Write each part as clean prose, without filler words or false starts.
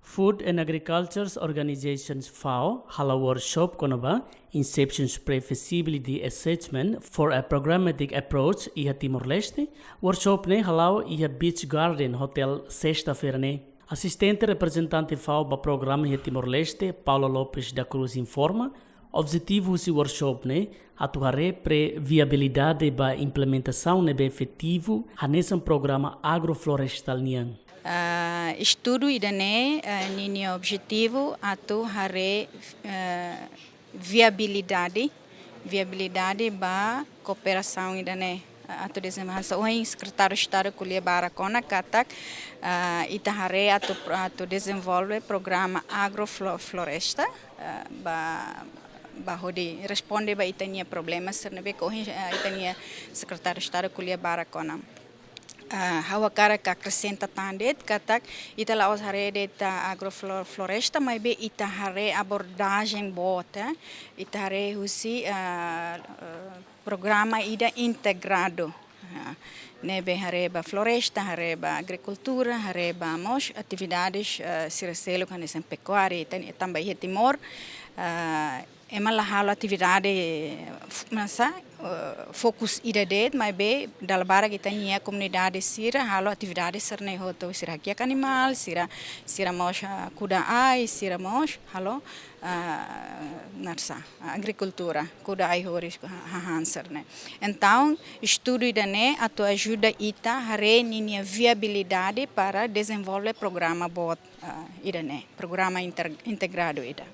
Food and Agriculture Organizations FAO hala workshop konaba Inception Pre-Feasibility Assessment for a Programmatic Approach iha Timor-Leste. Workshop ne halau iha Beach Garden Hotel sexta-feira ne. Assistente representante FAO ba programa iha Timor-Leste, Paula Lopes da Cruz informa. Objetivo desse workshop ne atuare pre-viabilidade ba implementação ne bem efetivo nesse programa agroflorestal niang. Estudo idane nini objetivo atu hare viabilidade ba cooperação idane atu desenvolvimento o secretário de Estado kulia barakona katak ita hare atu desenvolve programa agrofloresta ba hodi responde ba itania problemas sernabe ko itania secretário de Estado kulia barakona hawa cara que acrescenta tandet katak ita la os hare deta agrofloresta mas be ita hare abordagem bota ita hare husi programa ida integrado nebe hare ba floresta hare ba agricultura hare ba mos atividades siraselo kan esen pecuária também Timor ela halo atividade masa fokus ida det mas be dalbara kita nia comunidade sira halo atividade serne hoto sira kiak animal sira mos kuda ai sira mos halo narsa agricultura kuda ai horis hanserne então estudo ida ne atu ajuda ita hare ninia viabilidade para desenvolver programa bot ida ne programa integrado ida.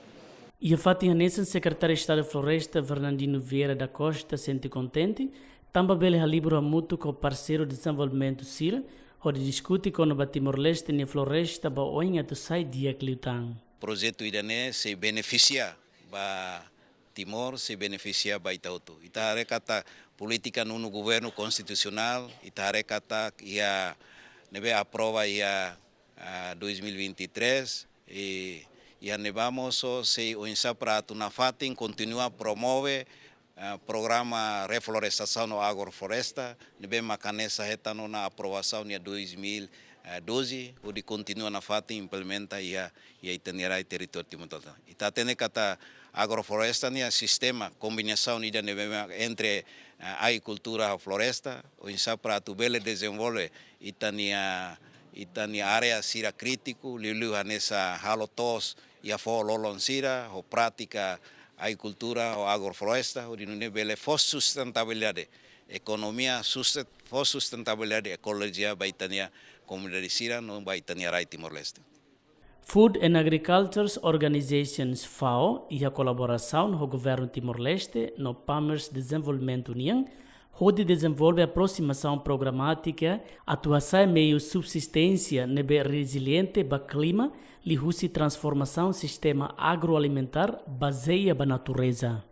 E a Fátima Nessa, secretário de Estado de Floresta, Fernandino Vieira da Costa, sente contente. Também ele é livre mútuo com o parceiro de desenvolvimento CIR, onde discute com o Timor-Leste na floresta, para o Inha do Sai Dia Cliutang. O projeto Irané se beneficia para Timor, se beneficia para Itautu. Ita kata política no governo constitucional, ita kata ia nebe aprova ia 2023 e anevamos se o insaprato na FATIN continua a promover programa reflorestação no agrofloresta, nebe macanesa retano na aprovação em 2012, onde continua na FATIN implementa ia itinerário território Timor-Leste. Ita tene kata agrofloresta nia sistema combinação ida nebe entre agricultura e floresta, o insaprato bele desenvolve itania área sira crítico, liu nessa halotos e a lolon sira, o prática agricultura ou agrofloresta, o não bele for sustentabilidade, economia for sustentabilidade, ecologia baitania comunidade sira não baitania rai Timor-Leste. Food and Agriculture Organizations FAO e a colaboração com o governo Timor-Leste no Palmers Desenvolvimento União onde desenvolve aproximação programática, atuação meio subsistência nebe resiliente ba clima, li husi transformação sistema agroalimentar baseia ba natureza.